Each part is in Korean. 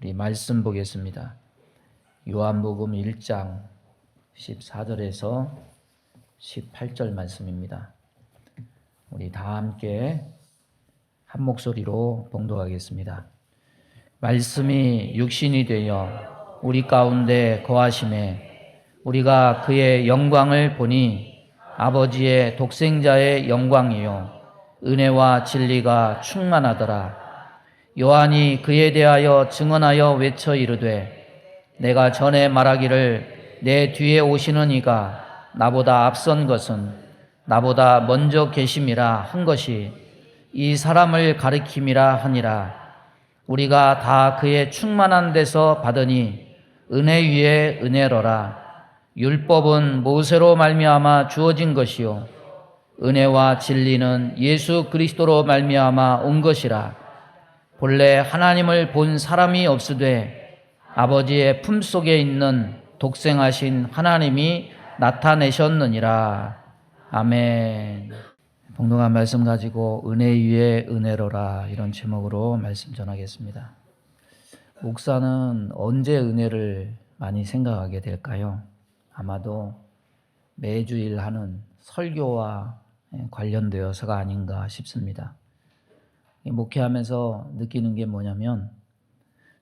우리 말씀 보겠습니다. 요한복음 1장 14절에서 18절 말씀입니다. 우리 다 함께 한 목소리로 봉독하겠습니다. 말씀이 육신이 되어 우리 가운데 거하심에 우리가 그의 영광을 보니 아버지의 독생자의 영광이요 은혜와 진리가 충만하더라. 요한이 그에 대하여 증언하여 외쳐 이르되 내가 전에 말하기를 내 뒤에 오시는 이가 나보다 앞선 것은 나보다 먼저 계심이라 한 것이 이 사람을 가리킴이라 하니라. 우리가 다 그의 충만한 데서 받으니 은혜 위에 은혜로라. 율법은 모세로 말미암아 주어진 것이요 은혜와 진리는 예수 그리스도로 말미암아 온 것이라. 본래 하나님을 본 사람이 없으되 아버지의 품속에 있는 독생하신 하나님이 나타내셨느니라. 아멘. 봉독한 말씀 가지고 은혜 위에 은혜로라, 이런 제목으로 말씀 전하겠습니다. 목사는 언제 은혜를 많이 생각하게 될까요? 아마도 매주일 하는 설교와 관련되어서가 아닌가 싶습니다. 목회하면서 느끼는 게 뭐냐면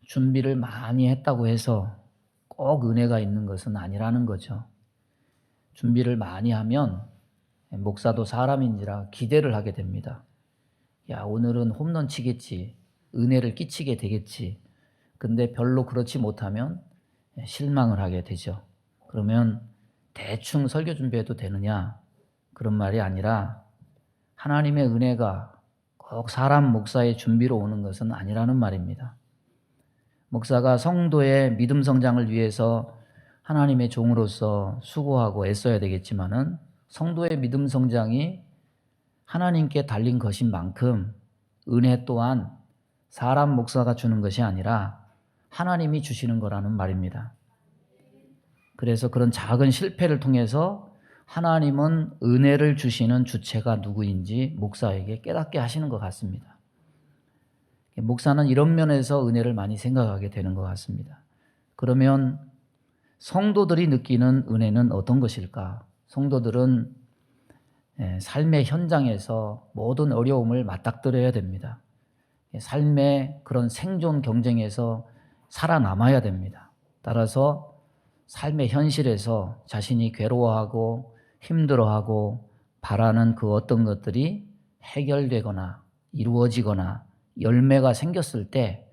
준비를 많이 했다고 해서 꼭 은혜가 있는 것은 아니라는 거죠. 준비를 많이 하면 목사도 사람인지라 기대를 하게 됩니다. 야, 오늘은 홈런 치겠지, 은혜를 끼치게 되겠지. 근데 별로 그렇지 못하면 실망을 하게 되죠. 그러면 대충 설교 준비해도 되느냐? 그런 말이 아니라 하나님의 은혜가 꼭 사람 목사의 준비로 오는 것은 아니라는 말입니다. 목사가 성도의 믿음 성장을 위해서 하나님의 종으로서 수고하고 애써야 되겠지만은 성도의 믿음 성장이 하나님께 달린 것인 만큼 은혜 또한 사람 목사가 주는 것이 아니라 하나님이 주시는 거라는 말입니다. 그래서 그런 작은 실패를 통해서 하나님은 은혜를 주시는 주체가 누구인지 목사에게 깨닫게 하시는 것 같습니다. 목사는 이런 면에서 은혜를 많이 생각하게 되는 것 같습니다. 그러면 성도들이 느끼는 은혜는 어떤 것일까? 성도들은 삶의 현장에서 모든 어려움을 맞닥뜨려야 됩니다. 삶의 그런 생존 경쟁에서 살아남아야 됩니다. 따라서 삶의 현실에서 자신이 괴로워하고 힘들어하고 바라는 그 어떤 것들이 해결되거나 이루어지거나 열매가 생겼을 때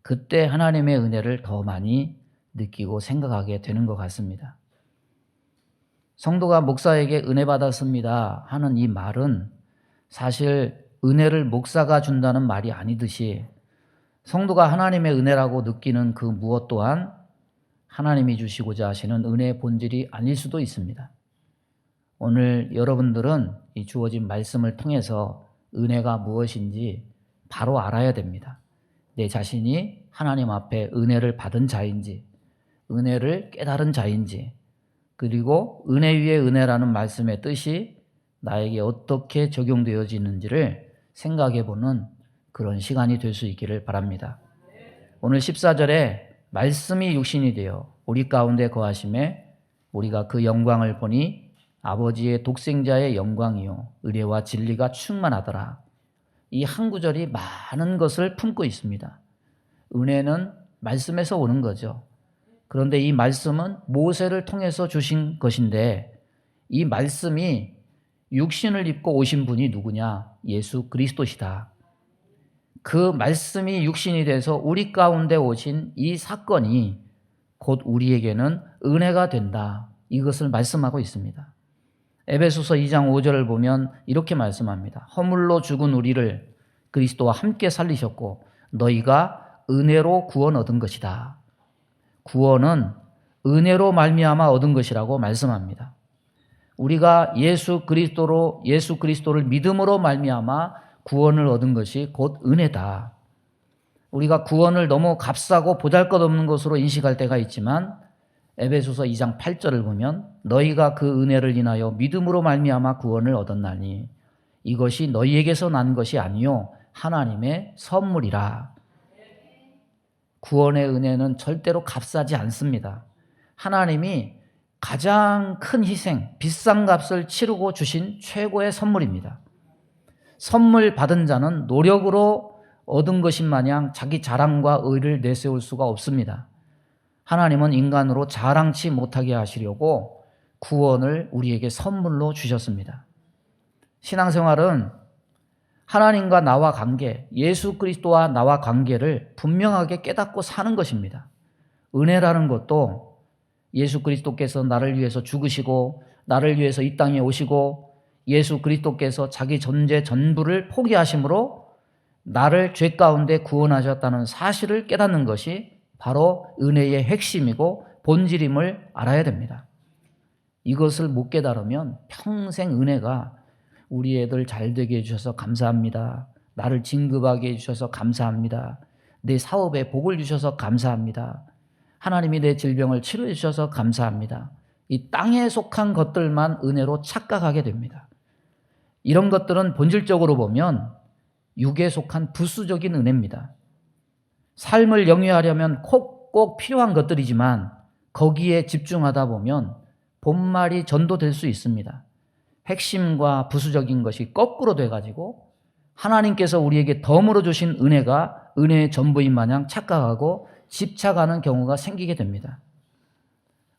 그때 하나님의 은혜를 더 많이 느끼고 생각하게 되는 것 같습니다. 성도가 목사에게 은혜 받았습니다 하는 이 말은 사실 은혜를 목사가 준다는 말이 아니듯이 성도가 하나님의 은혜라고 느끼는 그 무엇 또한 하나님이 주시고자 하시는 은혜의 본질이 아닐 수도 있습니다. 오늘 여러분들은 이 주어진 말씀을 통해서 은혜가 무엇인지 바로 알아야 됩니다. 내 자신이 하나님 앞에 은혜를 받은 자인지, 은혜를 깨달은 자인지, 그리고 은혜 위에 은혜라는 말씀의 뜻이 나에게 어떻게 적용되어지는지를 생각해보는 그런 시간이 될 수 있기를 바랍니다. 오늘 14절에 말씀이 육신이 되어 우리 가운데 거하심에 우리가 그 영광을 보니 아버지의 독생자의 영광이요 은혜와 진리가 충만하더라. 이 한 구절이 많은 것을 품고 있습니다. 은혜는 말씀에서 오는 거죠. 그런데 이 말씀은 모세를 통해서 주신 것인데 이 말씀이 육신을 입고 오신 분이 누구냐? 예수 그리스도시다. 그 말씀이 육신이 돼서 우리 가운데 오신 이 사건이 곧 우리에게는 은혜가 된다. 이것을 말씀하고 있습니다. 에베소서 2장 5절을 보면 이렇게 말씀합니다. 허물로 죽은 우리를 그리스도와 함께 살리셨고 너희가 은혜로 구원 얻은 것이다. 구원은 은혜로 말미암아 얻은 것이라고 말씀합니다. 우리가 예수 그리스도를 믿음으로 말미암아 구원을 얻은 것이 곧 은혜다. 우리가 구원을 너무 값싸고 보잘것없는 것으로 인식할 때가 있지만 에베소서 2장 8절을 보면 너희가 그 은혜를 인하여 믿음으로 말미암아 구원을 얻었나니 이것이 너희에게서 난 것이 아니요 하나님의 선물이라. 구원의 은혜는 절대로 값싸지 않습니다. 하나님이 가장 큰 희생, 비싼 값을 치르고 주신 최고의 선물입니다. 선물 받은 자는 노력으로 얻은 것인 마냥 자기 자랑과 의를 내세울 수가 없습니다. 하나님은 인간으로 자랑치 못하게 하시려고 구원을 우리에게 선물로 주셨습니다. 신앙생활은 하나님과 나와 관계, 예수 그리스도와 나와 관계를 분명하게 깨닫고 사는 것입니다. 은혜라는 것도 예수 그리스도께서 나를 위해서 죽으시고 나를 위해서 이 땅에 오시고 예수 그리스도께서 자기 존재 전부를 포기하심으로 나를 죄 가운데 구원하셨다는 사실을 깨닫는 것이 바로 은혜의 핵심이고 본질임을 알아야 됩니다. 이것을 못 깨달으면 평생 은혜가 우리 애들 잘 되게 해주셔서 감사합니다. 나를 진급하게 해주셔서 감사합니다. 내 사업에 복을 주셔서 감사합니다. 하나님이 내 질병을 치료해 주셔서 감사합니다. 이 땅에 속한 것들만 은혜로 착각하게 됩니다. 이런 것들은 본질적으로 보면 육에 속한 부수적인 은혜입니다. 삶을 영위하려면 꼭 필요한 것들이지만 거기에 집중하다 보면 본말이 전도될 수 있습니다. 핵심과 부수적인 것이 거꾸로 돼가지고 하나님께서 우리에게 덤으로 주신 은혜가 은혜의 전부인 마냥 착각하고 집착하는 경우가 생기게 됩니다.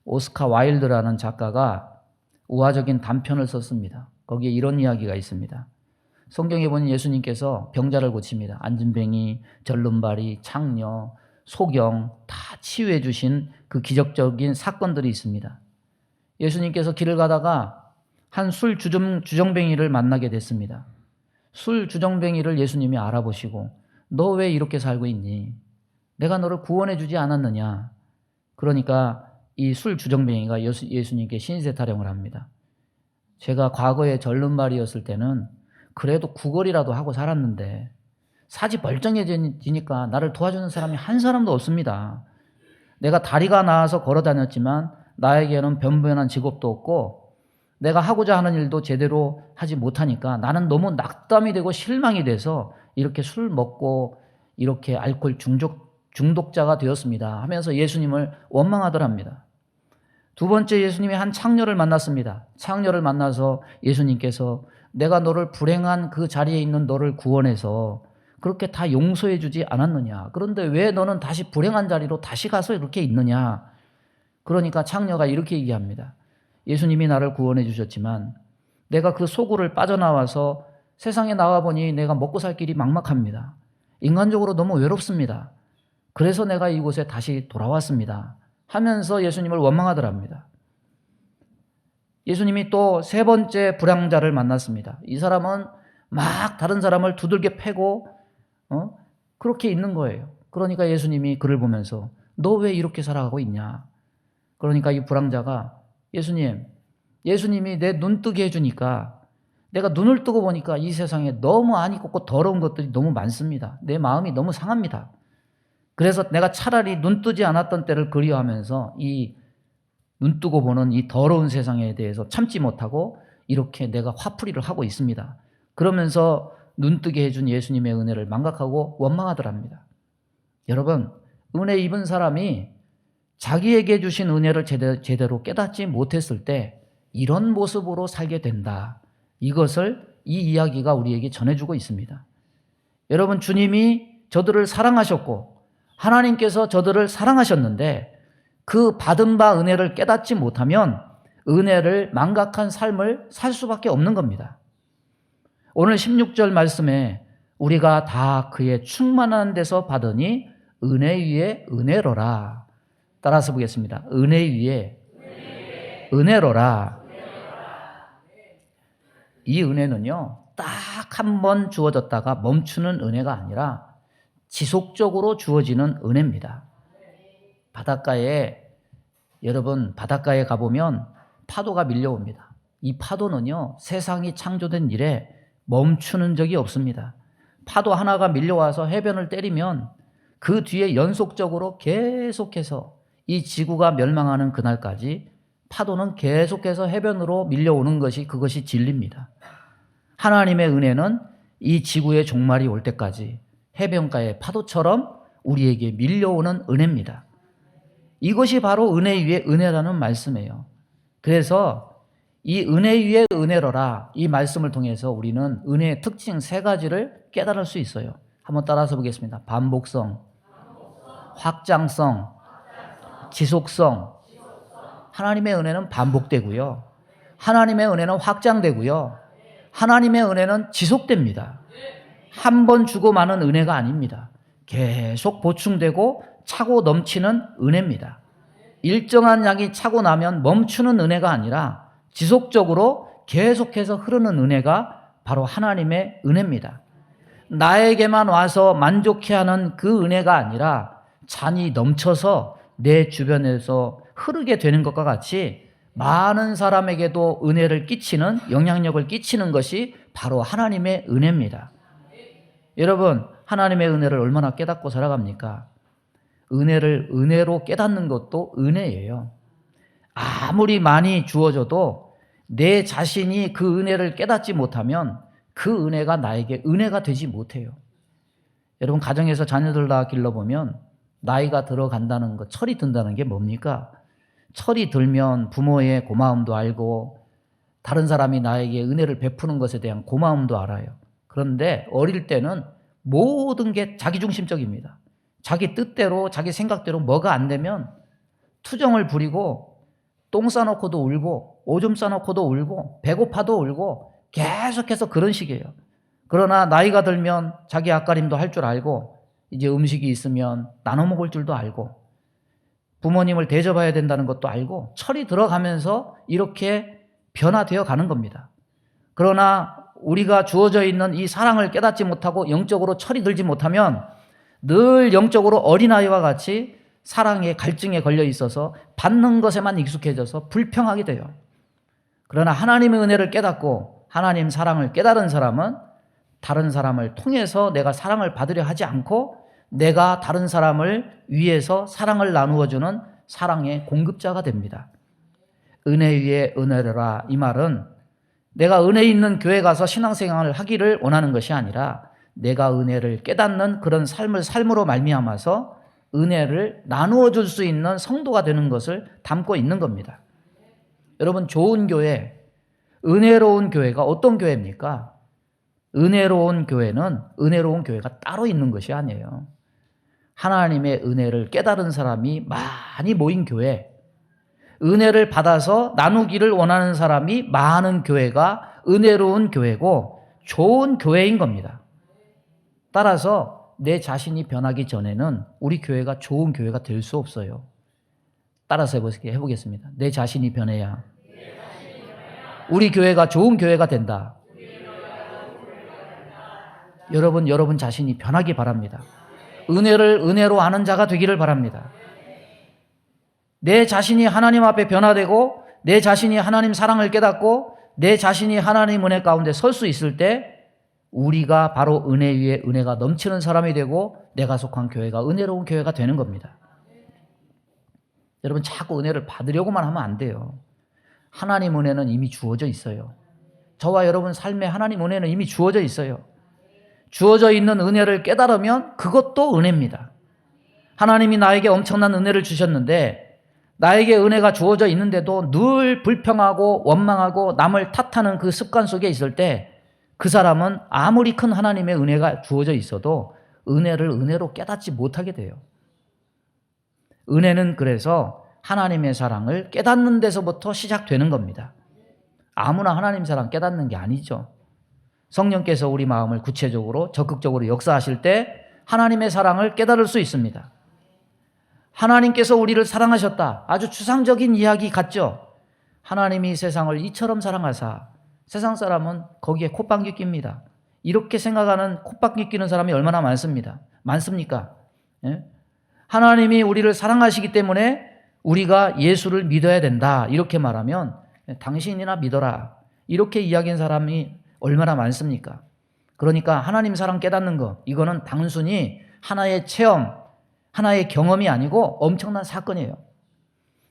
오스카 와일드라는 작가가 우화적인 단편을 썼습니다. 거기에 이런 이야기가 있습니다. 성경에 보면 예수님께서 병자를 고칩니다. 안진뱅이, 절름발이, 창녀, 소경 다 치유해 주신 그 기적적인 사건들이 있습니다. 예수님께서 길을 가다가 한 술 주정뱅이를 만나게 됐습니다. 술 주정뱅이를 예수님이 알아보시고 너 왜 이렇게 살고 있니? 내가 너를 구원해 주지 않았느냐? 그러니까 이 술 주정뱅이가 예수님께 신세 타령을 합니다. 제가 과거에 절름발이었을 때는 그래도 구걸이라도 하고 살았는데 사지 멀쩡해지니까 나를 도와주는 사람이 한 사람도 없습니다. 내가 다리가 나아서 걸어 다녔지만 나에게는 변변한 직업도 없고 내가 하고자 하는 일도 제대로 하지 못하니까 나는 너무 낙담이 되고 실망이 돼서 이렇게 술 먹고 이렇게 알코올 중독자가 되었습니다 하면서 예수님을 원망하더랍니다. 두 번째 예수님이 한 창녀를 만났습니다. 창녀를 만나서 예수님께서 내가 너를 불행한 그 자리에 있는 너를 구원해서 그렇게 다 용서해 주지 않았느냐? 그런데 왜 너는 다시 불행한 자리로 다시 가서 이렇게 있느냐? 그러니까 창녀가 이렇게 얘기합니다. 예수님이 나를 구원해 주셨지만 내가 그 소굴을 빠져나와서 세상에 나와보니 내가 먹고 살 길이 막막합니다. 인간적으로 너무 외롭습니다. 그래서 내가 이곳에 다시 돌아왔습니다. 하면서 예수님을 원망하더랍니다. 예수님이 또 세 번째 불량자를 만났습니다. 이 사람은 막 다른 사람을 두들겨 패고 그렇게 있는 거예요. 그러니까 예수님이 그를 보면서 너 왜 이렇게 살아가고 있냐? 그러니까 이 불량자가 예수님이 내 눈 뜨게 해주니까 내가 눈을 뜨고 보니까 이 세상에 너무 안이 꼽고 더러운 것들이 너무 많습니다. 내 마음이 너무 상합니다. 그래서 내가 차라리 눈 뜨지 않았던 때를 그리워하면서 이 눈 뜨고 보는 이 더러운 세상에 대해서 참지 못하고 이렇게 내가 화풀이를 하고 있습니다. 그러면서 눈 뜨게 해준 예수님의 은혜를 망각하고 원망하더랍니다. 여러분, 은혜 입은 사람이 자기에게 주신 은혜를 제대로 깨닫지 못했을 때 이런 모습으로 살게 된다. 이것을 이 이야기가 우리에게 전해주고 있습니다. 여러분, 주님이 저들을 사랑하셨고 하나님께서 저들을 사랑하셨는데 그 받은 바 은혜를 깨닫지 못하면 은혜를 망각한 삶을 살 수밖에 없는 겁니다. 오늘 16절 말씀에 우리가 다 그의 충만한 데서 받으니 은혜 위에 은혜로라. 따라서 보겠습니다. 은혜 위에 은혜로라. 이 은혜는요, 딱 한 번 주어졌다가 멈추는 은혜가 아니라 지속적으로 주어지는 은혜입니다. 여러분, 바닷가에 가보면 파도가 밀려옵니다. 이 파도는요, 세상이 창조된 일에 멈추는 적이 없습니다. 파도 하나가 밀려와서 해변을 때리면 그 뒤에 연속적으로 계속해서 이 지구가 멸망하는 그날까지 파도는 계속해서 해변으로 밀려오는 그것이 진리입니다. 하나님의 은혜는 이 지구의 종말이 올 때까지 해변가의 파도처럼 우리에게 밀려오는 은혜입니다. 이것이 바로 은혜 위에 은혜라는 말씀이에요. 그래서 이 은혜 위에 은혜로라, 이 말씀을 통해서 우리는 은혜의 특징 3가지를 깨달을 수 있어요. 한번 따라서 보겠습니다. 반복성, 확장성, 지속성. 하나님의 은혜는 반복되고요. 하나님의 은혜는 확장되고요. 하나님의 은혜는 지속됩니다. 한 번 주고 마는 은혜가 아닙니다. 계속 보충되고 차고 넘치는 은혜입니다. 일정한 양이 차고 나면 멈추는 은혜가 아니라 지속적으로 계속해서 흐르는 은혜가 바로 하나님의 은혜입니다. 나에게만 와서 만족해하는 그 은혜가 아니라 잔이 넘쳐서 내 주변에서 흐르게 되는 것과 같이 많은 사람에게도 은혜를 끼치는, 영향력을 끼치는 것이 바로 하나님의 은혜입니다. 여러분, 하나님의 은혜를 얼마나 깨닫고 살아갑니까? 은혜를 은혜로 깨닫는 것도 은혜예요. 아무리 많이 주어져도 내 자신이 그 은혜를 깨닫지 못하면 그 은혜가 나에게 은혜가 되지 못해요. 여러분, 가정에서 자녀들 다 길러보면 나이가 들어간다는 것, 철이 든다는 게 뭡니까? 철이 들면 부모의 고마움도 알고 다른 사람이 나에게 은혜를 베푸는 것에 대한 고마움도 알아요. 그런데 어릴 때는 모든 게 자기중심적입니다. 자기 뜻대로, 자기 생각대로 뭐가 안 되면 투정을 부리고 똥 싸놓고도 울고 오줌 싸놓고도 울고 배고파도 울고 계속해서 그런 식이에요. 그러나 나이가 들면 자기 앞가림도 할 줄 알고 이제 음식이 있으면 나눠 먹을 줄도 알고 부모님을 대접해야 된다는 것도 알고 철이 들어가면서 이렇게 변화되어 가는 겁니다. 그러나 우리가 주어져 있는 이 사랑을 깨닫지 못하고 영적으로 철이 들지 못하면 늘 영적으로 어린아이와 같이 사랑의 갈증에 걸려 있어서 받는 것에만 익숙해져서 불평하게 돼요. 그러나 하나님의 은혜를 깨닫고 하나님 사랑을 깨달은 사람은 다른 사람을 통해서 내가 사랑을 받으려 하지 않고 내가 다른 사람을 위해서 사랑을 나누어주는 사랑의 공급자가 됩니다. 은혜 위에 은혜라, 이 말은 내가 은혜 있는 교회 가서 신앙생활을 하기를 원하는 것이 아니라 내가 은혜를 깨닫는 그런 삶으로 말미암아서 은혜를 나누어 줄 수 있는 성도가 되는 것을 담고 있는 겁니다. 여러분, 좋은 교회, 은혜로운 교회가 어떤 교회입니까? 은혜로운 교회는 은혜로운 교회가 따로 있는 것이 아니에요. 하나님의 은혜를 깨달은 사람이 많이 모인 교회, 은혜를 받아서 나누기를 원하는 사람이 많은 교회가 은혜로운 교회고 좋은 교회인 겁니다. 따라서 내 자신이 변하기 전에는 우리 교회가 좋은 교회가 될 수 없어요. 따라서 해보겠습니다. 내 자신이 변해야 우리 교회가 좋은 교회가 된다. 여러분 자신이 변하기 바랍니다. 은혜를 은혜로 아는 자가 되기를 바랍니다. 내 자신이 하나님 앞에 변화되고 내 자신이 하나님 사랑을 깨닫고 내 자신이 하나님 은혜 가운데 설 수 있을 때 우리가 바로 은혜 위에 은혜가 넘치는 사람이 되고 내가 속한 교회가 은혜로운 교회가 되는 겁니다. 여러분, 자꾸 은혜를 받으려고만 하면 안 돼요. 하나님 은혜는 이미 주어져 있어요. 저와 여러분 삶에 하나님 은혜는 이미 주어져 있어요. 주어져 있는 은혜를 깨달으면 그것도 은혜입니다. 하나님이 나에게 엄청난 은혜를 주셨는데 나에게 은혜가 주어져 있는데도 늘 불평하고 원망하고 남을 탓하는 그 습관 속에 있을 때 그 사람은 아무리 큰 하나님의 은혜가 주어져 있어도 은혜를 은혜로 깨닫지 못하게 돼요. 은혜는 그래서 하나님의 사랑을 깨닫는 데서부터 시작되는 겁니다. 아무나 하나님 사랑 깨닫는 게 아니죠. 성령께서 우리 마음을 구체적으로 적극적으로 역사하실 때 하나님의 사랑을 깨달을 수 있습니다. 하나님께서 우리를 사랑하셨다. 아주 추상적인 이야기 같죠? 하나님이 세상을 이처럼 사랑하사 세상 사람은 거기에 콧방귀 낍니다. 이렇게 생각하는 콧방귀 뀌는 사람이 얼마나 많습니까? 예? 하나님이 우리를 사랑하시기 때문에 우리가 예수를 믿어야 된다. 이렇게 말하면 당신이나 믿어라. 이렇게 이야기한 사람이 얼마나 많습니까? 그러니까 하나님 사랑 깨닫는 것, 이거는 단순히 하나의 체험, 하나의 경험이 아니고 엄청난 사건이에요.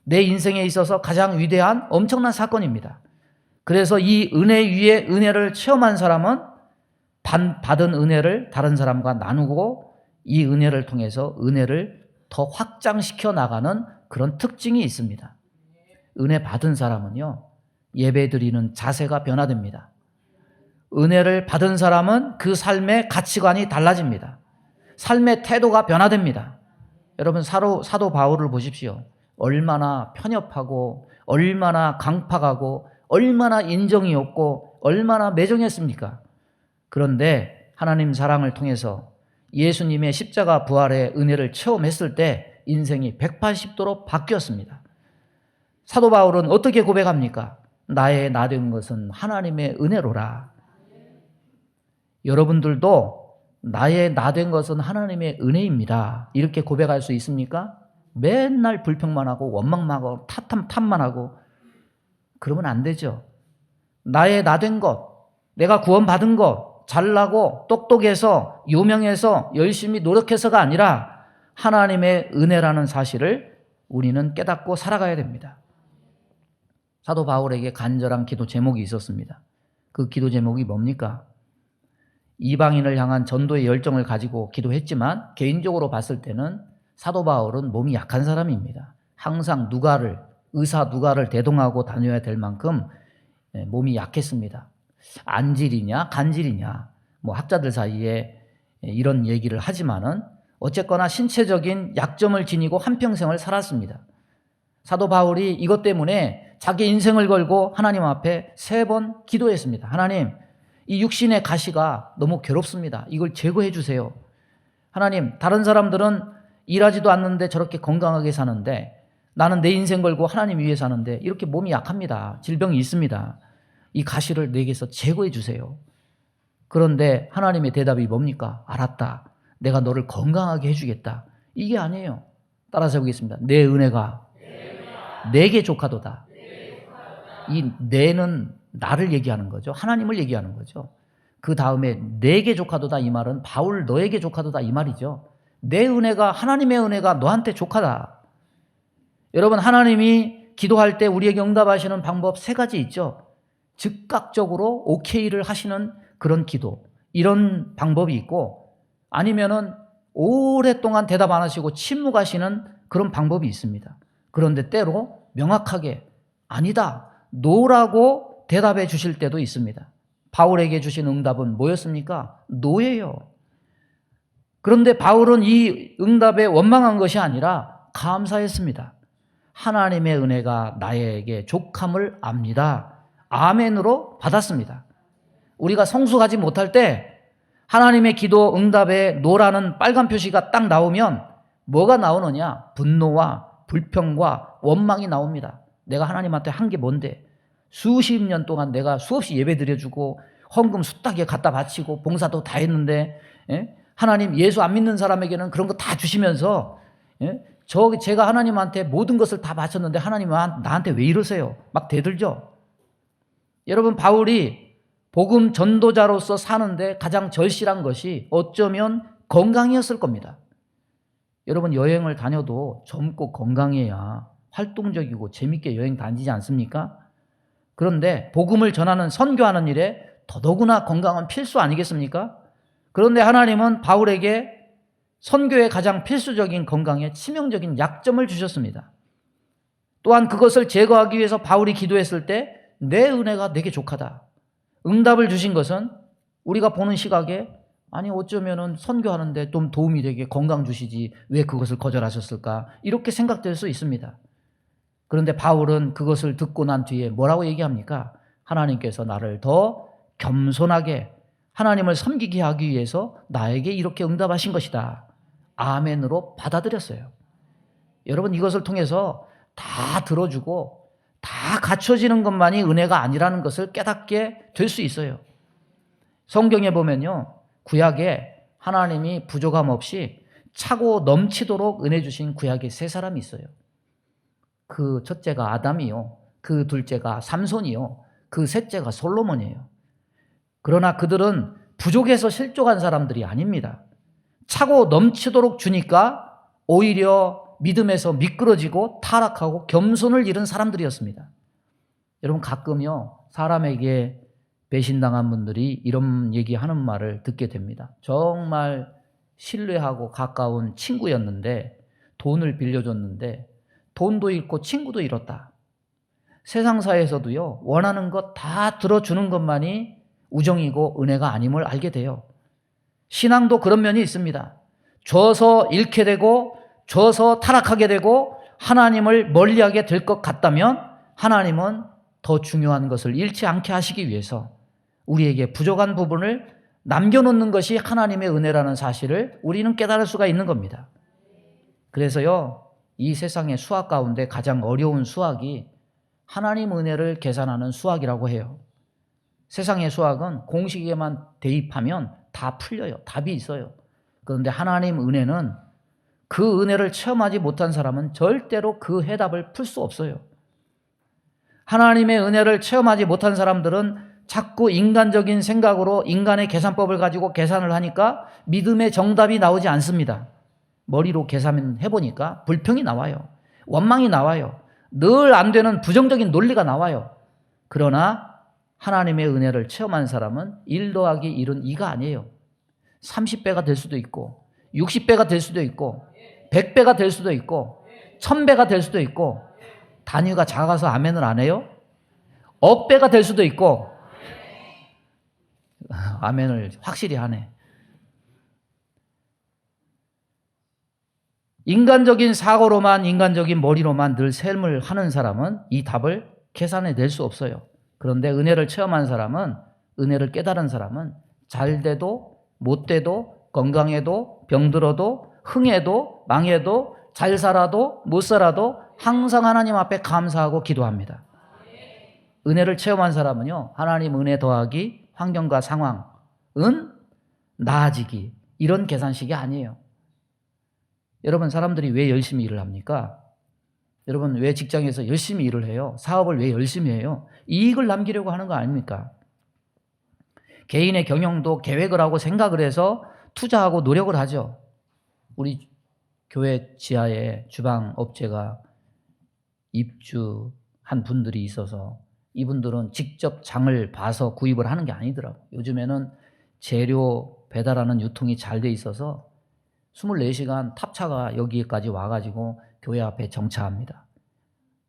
내 인생에 있어서 가장 위대한 엄청난 사건입니다. 그래서 이 은혜 위에 은혜를 체험한 사람은 받은 은혜를 다른 사람과 나누고 이 은혜를 통해서 은혜를 더 확장시켜 나가는 그런 특징이 있습니다. 은혜 받은 사람은요, 예배드리는 자세가 변화됩니다. 은혜를 받은 사람은 그 삶의 가치관이 달라집니다. 삶의 태도가 변화됩니다. 여러분, 사도 바울을 보십시오. 얼마나 편협하고 얼마나 강팍하고 얼마나 인정이 없고 얼마나 매정했습니까? 그런데 하나님 사랑을 통해서 예수님의 십자가 부활의 은혜를 체험했을 때 인생이 180도로 바뀌었습니다. 사도 바울은 어떻게 고백합니까? 나의 나 된 것은 하나님의 은혜로라. 여러분들도 나의 나 된 것은 하나님의 은혜입니다. 이렇게 고백할 수 있습니까? 맨날 불평만 하고 원망만 하고 탓만 하고 그러면 안 되죠. 나의 나 된 것, 내가 구원받은 것, 잘나고 똑똑해서 유명해서 열심히 노력해서가 아니라 하나님의 은혜라는 사실을 우리는 깨닫고 살아가야 됩니다. 사도 바울에게 간절한 기도 제목이 있었습니다. 그 기도 제목이 뭡니까? 이방인을 향한 전도의 열정을 가지고 기도했지만 개인적으로 봤을 때는 사도 바울은 몸이 약한 사람입니다. 항상 의사 누가를 대동하고 다녀야 될 만큼 몸이 약했습니다. 안질이냐 간질이냐 학자들 사이에 이런 얘기를 하지만은 어쨌거나 신체적인 약점을 지니고 한평생을 살았습니다. 사도 바울이 이것 때문에 자기 인생을 걸고 하나님 앞에 3번 기도했습니다. 하나님, 이 육신의 가시가 너무 괴롭습니다. 이걸 제거해 주세요. 하나님, 다른 사람들은 일하지도 않는데 저렇게 건강하게 사는데 나는 내 인생 걸고 하나님 위해 사는데 이렇게 몸이 약합니다. 질병이 있습니다. 이 가시를 내게서 제거해 주세요. 그런데 하나님의 대답이 뭡니까? 알았다. 내가 너를 건강하게 해주겠다. 이게 아니에요. 따라서 해보겠습니다. 내 은혜가 내게 족하도다. 이 내는 나를 얘기하는 거죠. 하나님을 얘기하는 거죠. 그 다음에 내게 족하도다 이 말은 바울 너에게 족하도다 이 말이죠. 내 은혜가 하나님의 은혜가 너한테 족하다. 여러분, 하나님이 기도할 때 우리에게 응답하시는 방법 3가지 있죠. 즉각적으로 오케이를 하시는 그런 기도, 이런 방법이 있고 아니면은 오랫동안 대답 안 하시고 침묵하시는 그런 방법이 있습니다. 그런데 때로 명확하게 아니다, 노라고 대답해 주실 때도 있습니다. 바울에게 주신 응답은 뭐였습니까? 노예요. 그런데 바울은 이 응답에 원망한 것이 아니라 감사했습니다. 하나님의 은혜가 나에게 족함을 압니다. 아멘으로 받았습니다. 우리가 성숙하지 못할 때 하나님의 기도 응답에 노라는 빨간 표시가 딱 나오면 뭐가 나오느냐? 분노와 불평과 원망이 나옵니다. 내가 하나님한테 한 게 뭔데? 수십 년 동안 내가 수없이 예배 드려주고 헌금 숫하게 갖다 바치고 봉사도 다 했는데 하나님 예수 안 믿는 사람에게는 그런 거 다 주시면서 제가 하나님한테 모든 것을 다 바쳤는데 하나님은 나한테 왜 이러세요? 막 대들죠. 여러분, 바울이 복음 전도자로서 사는데 가장 절실한 것이 어쩌면 건강이었을 겁니다. 여러분, 여행을 다녀도 젊고 건강해야 활동적이고 재밌게 여행 다니지 않습니까? 그런데 복음을 전하는 선교하는 일에 더더구나 건강은 필수 아니겠습니까? 그런데 하나님은 바울에게 선교의 가장 필수적인 건강에 치명적인 약점을 주셨습니다. 또한 그것을 제거하기 위해서 바울이 기도했을 때 내 은혜가 내게 족하다. 응답을 주신 것은 우리가 보는 시각에 아니 어쩌면은 선교하는데 좀 도움이 되게 건강 주시지 왜 그것을 거절하셨을까? 이렇게 생각될 수 있습니다. 그런데 바울은 그것을 듣고 난 뒤에 뭐라고 얘기합니까? 하나님께서 나를 더 겸손하게 하나님을 섬기게 하기 위해서 나에게 이렇게 응답하신 것이다. 아멘으로 받아들였어요. 여러분, 이것을 통해서 다 들어주고 다 갖춰지는 것만이 은혜가 아니라는 것을 깨닫게 될 수 있어요. 성경에 보면요, 구약에 하나님이 부족함 없이 차고 넘치도록 은혜 주신 구약에 3사람이 있어요. 그 첫째가 아담이요, 그 둘째가 삼손이요, 그 셋째가 솔로몬이에요. 그러나 그들은 부족해서 실족한 사람들이 아닙니다. 차고 넘치도록 주니까 오히려 믿음에서 미끄러지고 타락하고 겸손을 잃은 사람들이었습니다. 여러분, 가끔요 사람에게 배신당한 분들이 이런 얘기하는 말을 듣게 됩니다. 정말 신뢰하고 가까운 친구였는데 돈을 빌려줬는데 돈도 잃고 친구도 잃었다. 세상사에서도요, 원하는 것 다 들어주는 것만이 우정이고 은혜가 아님을 알게 돼요. 신앙도 그런 면이 있습니다. 줘서 잃게 되고 줘서 타락하게 되고 하나님을 멀리하게 될 것 같다면 하나님은 더 중요한 것을 잃지 않게 하시기 위해서 우리에게 부족한 부분을 남겨놓는 것이 하나님의 은혜라는 사실을 우리는 깨달을 수가 있는 겁니다. 그래서요, 이 세상의 수학 가운데 가장 어려운 수학이 하나님 은혜를 계산하는 수학이라고 해요. 세상의 수학은 공식에만 대입하면 다 풀려요. 답이 있어요. 그런데 하나님 은혜는 그 은혜를 체험하지 못한 사람은 절대로 그 해답을 풀 수 없어요. 하나님의 은혜를 체험하지 못한 사람들은 자꾸 인간적인 생각으로 인간의 계산법을 가지고 계산을 하니까 믿음의 정답이 나오지 않습니다. 머리로 계산해 보니까 불평이 나와요. 원망이 나와요. 늘 안 되는 부정적인 논리가 나와요. 그러나 하나님의 은혜를 체험한 사람은 1 더하기 1은 2가 아니에요. 30배가 될 수도 있고 60배가 될 수도 있고 100배가 될 수도 있고 1000배가 될 수도 있고 단위가 작아서 아멘을 안 해요? 억배가 될 수도 있고 아멘을 확실히 하네. 인간적인 사고로만 인간적인 머리로만 늘 삶을 하는 사람은 이 답을 계산해 낼 수 없어요. 그런데 은혜를 체험한 사람은 은혜를 깨달은 사람은 잘 돼도 못 돼도 건강해도 병들어도 흥해도 망해도 잘 살아도 못 살아도 항상 하나님 앞에 감사하고 기도합니다. 은혜를 체험한 사람은요, 하나님 은혜 더하기 환경과 상황은 나아지기 이런 계산식이 아니에요. 여러분, 사람들이 왜 열심히 일을 합니까? 여러분, 왜 직장에서 열심히 일을 해요? 사업을 왜 열심히 해요? 이익을 남기려고 하는 거 아닙니까? 개인의 경영도 계획을 하고 생각을 해서 투자하고 노력을 하죠. 우리 교회 지하에 주방업체가 입주한 분들이 있어서 이분들은 직접 장을 봐서 구입을 하는 게 아니더라고요. 요즘에는 재료 배달하는 유통이 잘 돼 있어서 24시간 탑차가 여기까지 와가지고 교회 앞에 정차합니다.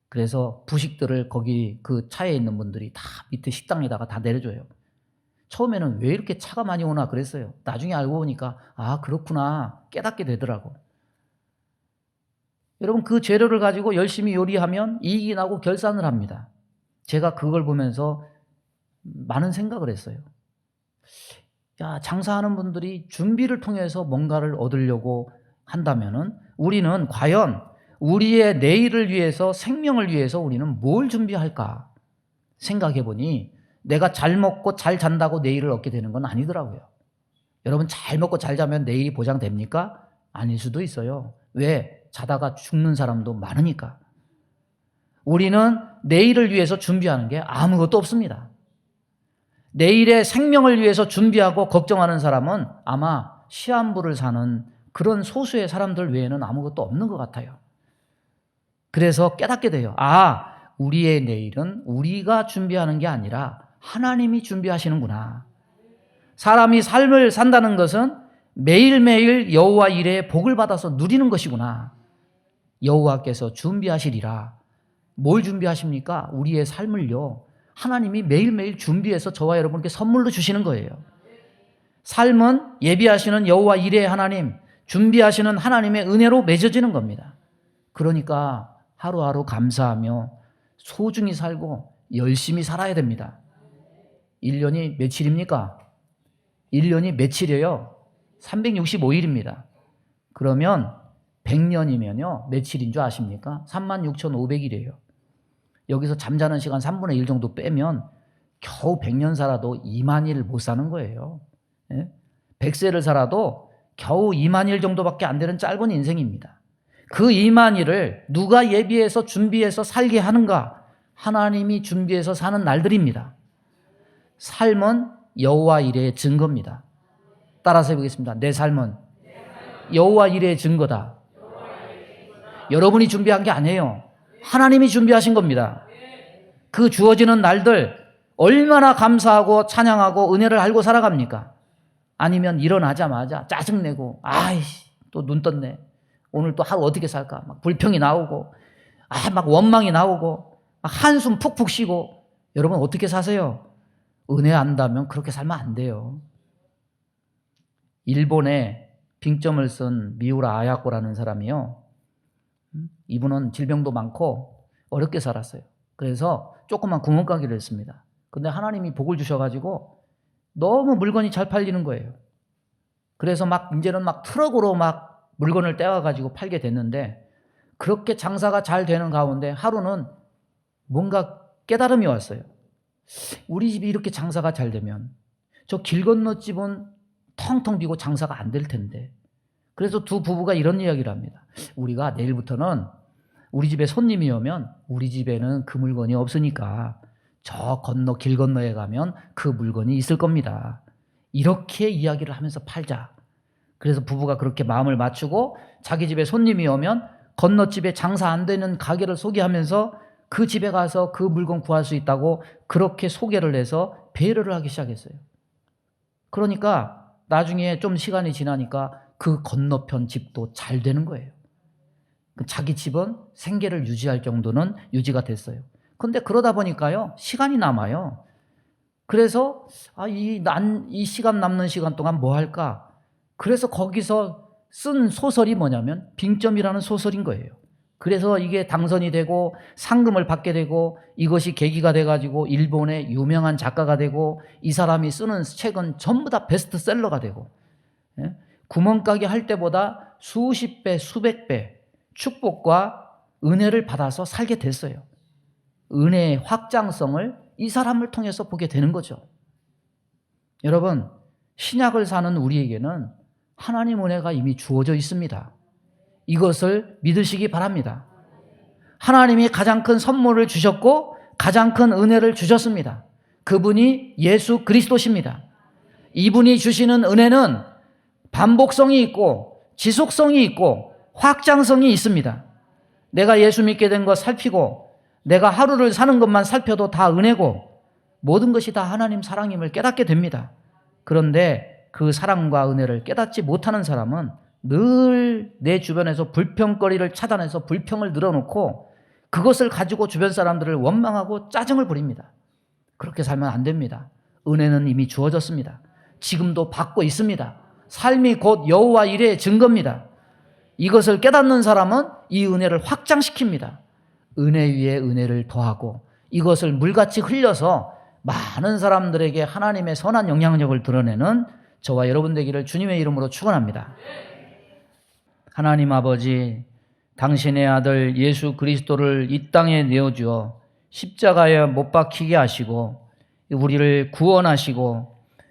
그래서 부식들을 거기 그 차에 있는 분들이 다 밑에 식당에다가 다 내려줘요. 처음에는 왜 이렇게 차가 많이 오나 그랬어요. 나중에 알고 보니까 아, 그렇구나 깨닫게 되더라고. 여러분, 그 재료를 가지고 열심히 요리하면 이익이 나고 결산을 합니다. 제가 그걸 보면서 많은 생각을 했어요. 야, 장사하는 분들이 준비를 통해서 뭔가를 얻으려고 한다면은 우리는 과연 우리의 내일을 위해서, 생명을 위해서 우리는 뭘 준비할까 생각해 보니 내가 잘 먹고 잘 잔다고 내일을 얻게 되는 건 아니더라고요. 여러분, 잘 먹고 잘 자면 내일이 보장됩니까? 아닐 수도 있어요. 왜? 자다가 죽는 사람도 많으니까. 우리는 내일을 위해서 준비하는 게 아무것도 없습니다. 내일의 생명을 위해서 준비하고 걱정하는 사람은 아마 시한부를 사는 그런 소수의 사람들 외에는 아무것도 없는 것 같아요. 그래서 깨닫게 돼요. 아, 우리의 내일은 우리가 준비하는 게 아니라 하나님이 준비하시는구나. 사람이 삶을 산다는 것은 매일매일 여호와 일에 복을 받아서 누리는 것이구나. 여호와께서 준비하시리라. 뭘 준비하십니까? 우리의 삶을요. 하나님이 매일매일 준비해서 저와 여러분께 선물로 주시는 거예요. 삶은 예비하시는 여호와 이레의 하나님, 준비하시는 하나님의 은혜로 맺어지는 겁니다. 그러니까 하루하루 감사하며 소중히 살고 열심히 살아야 됩니다. 1년이 며칠입니까? 1년이 며칠이에요? 365일입니다. 그러면 100년이면요 며칠인 줄 아십니까? 36,500일이에요. 여기서 잠자는 시간 3분의 1 정도 빼면 겨우 100년 살아도 2만 일 못 사는 거예요. 100세를 살아도 겨우 2만 일 정도밖에 안 되는 짧은 인생입니다. 그 2만 일을 누가 예비해서 준비해서 살게 하는가? 하나님이 준비해서 사는 날들입니다. 삶은 여호와 이레의 증거입니다. 따라서 해보겠습니다. 내 삶은 여호와 이레의 증거다. 여러분이 준비한 게 아니에요. 하나님이 준비하신 겁니다. 그 주어지는 날들 얼마나 감사하고 찬양하고 은혜를 알고 살아갑니까? 아니면 일어나자마자 짜증내고 아이씨 또 눈 떴네. 오늘 또 하루 어떻게 살까? 막 불평이 나오고 막 원망이 나오고 막 한숨 푹푹 쉬고 여러분 어떻게 사세요? 은혜 안다면 그렇게 살면 안 돼요. 일본에 빙점을 쓴 미우라 아야코라는 사람이요. 이분은 질병도 많고 어렵게 살았어요. 그래서 조그만 구멍가게를 했습니다. 근데 하나님이 복을 주셔가지고 너무 물건이 잘 팔리는 거예요. 그래서 이제는 트럭으로 물건을 떼와가지고 팔게 됐는데 그렇게 장사가 잘 되는 가운데 하루는 뭔가 깨달음이 왔어요. 우리 집이 이렇게 장사가 잘 되면 저 길 건너 집은 텅텅 비고 장사가 안 될 텐데. 그래서 두 부부가 이런 이야기를 합니다. 우리가 내일부터는 우리 집에 손님이 오면 우리 집에는 그 물건이 없으니까 저 길 건너에 가면 그 물건이 있을 겁니다. 이렇게 이야기를 하면서 팔자. 그래서 부부가 그렇게 마음을 맞추고 자기 집에 손님이 오면 건너집에 장사 안 되는 가게를 소개하면서 그 집에 가서 그 물건 구할 수 있다고 그렇게 소개를 해서 배려를 하기 시작했어요. 그러니까 나중에 좀 시간이 지나니까 그 건너편 집도 잘 되는 거예요. 자기 집은 생계를 유지할 정도는 유지가 됐어요. 근데 그러다 보니까요, 시간이 남아요. 그래서 이 시간 남는 시간 동안 뭐 할까? 그래서 거기서 쓴 소설이 뭐냐면 빙점이라는 소설인 거예요. 그래서 이게 당선이 되고 상금을 받게 되고 이것이 계기가 돼가지고 일본의 유명한 작가가 되고 이 사람이 쓰는 책은 전부 다 베스트셀러가 되고, 예? 구멍가게 할 때보다 수십 배, 수백 배 축복과 은혜를 받아서 살게 됐어요. 은혜의 확장성을 이 사람을 통해서 보게 되는 거죠. 여러분, 신약을 사는 우리에게는 하나님 은혜가 이미 주어져 있습니다. 이것을 믿으시기 바랍니다. 하나님이 가장 큰 선물을 주셨고 가장 큰 은혜를 주셨습니다. 그분이 예수 그리스도십니다. 이분이 주시는 은혜는 반복성이 있고 지속성이 있고 확장성이 있습니다. 내가 예수 믿게 된 거 살피고 내가 하루를 사는 것만 살펴도 다 은혜고 모든 것이 다 하나님 사랑임을 깨닫게 됩니다. 그런데 그 사랑과 은혜를 깨닫지 못하는 사람은 늘 내 주변에서 불평거리를 차단해서 불평을 늘어놓고 그것을 가지고 주변 사람들을 원망하고 짜증을 부립니다. 그렇게 살면 안 됩니다. 은혜는 이미 주어졌습니다. 지금도 받고 있습니다. 삶이 곧 여호와 일의 증거입니다. 이것을 깨닫는 사람은 이 은혜를 확장시킵니다. 은혜 위에 은혜를 더하고 이것을 물같이 흘려서 많은 사람들에게 하나님의 선한 영향력을 드러내는 저와 여러분 되기를 주님의 이름으로 축원합니다. 하나님 아버지, 당신의 아들 예수 그리스도를 이 땅에 내어주어 십자가에 못 박히게 하시고 우리를 구원하시고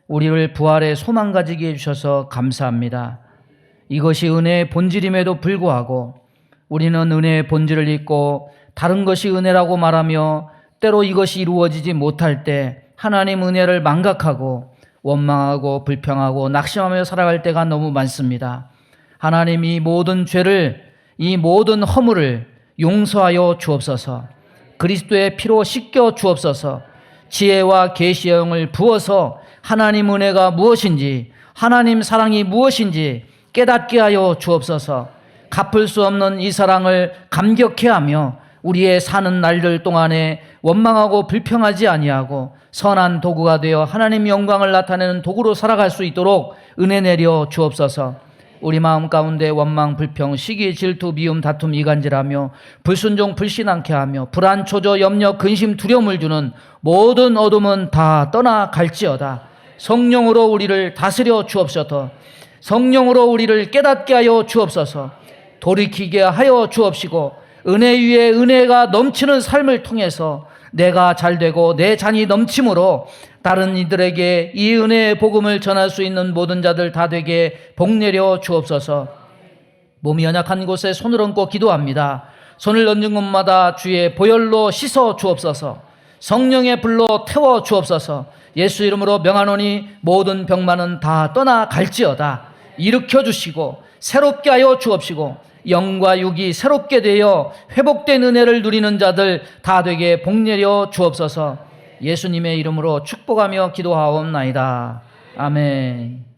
우리를 부활의 소망 가지게 해주셔서 감사합니다. 이것이 은혜의 본질임에도 불구하고 우리는 은혜의 본질을 잊고 다른 것이 은혜라고 말하며 때로 이것이 이루어지지 못할 때 하나님 은혜를 망각하고 원망하고 불평하고 낙심하며 살아갈 때가 너무 많습니다. 하나님 이 모든 죄를, 이 모든 허물을 용서하여 주옵소서. 그리스도의 피로 씻겨 주옵소서. 지혜와 계시의 영을 부어서 하나님 은혜가 무엇인지, 하나님 사랑이 무엇인지 깨닫게 하여 주옵소서. 갚을 수 없는 이 사랑을 감격해 하며 우리의 사는 날들 동안에 원망하고 불평하지 아니하고 선한 도구가 되어 하나님 영광을 나타내는 도구로 살아갈 수 있도록 은혜 내려 주옵소서. 우리 마음 가운데 원망, 불평, 시기, 질투, 미움, 다툼, 이간질하며 불순종, 불신앙케 하며 불안, 초조, 염려, 근심, 두려움을 주는 모든 어둠은 다 떠나갈지어다. 성령으로 우리를 다스려 주옵소서. 성령으로 우리를 깨닫게 하여 주옵소서. 돌이키게 하여 주옵시고 은혜 위에 은혜가 넘치는 삶을 통해서 내가 잘되고 내 잔이 넘침으로 다른 이들에게 이 은혜의 복음을 전할 수 있는 모든 자들 다 되게 복내려 주옵소서. 몸이 연약한 곳에 손을 얹고 기도합니다. 손을 얹는 곳마다 주의 보혈로 씻어 주옵소서. 성령의 불로 태워 주옵소서. 예수 이름으로 명하노니 모든 병만은 다 떠나갈지어다. 일으켜 주시고 새롭게 하여 주옵시고 영과 육이 새롭게 되어 회복된 은혜를 누리는 자들 다 되게 복내려 주옵소서. 예수님의 이름으로 축복하며 기도하옵나이다. 아멘.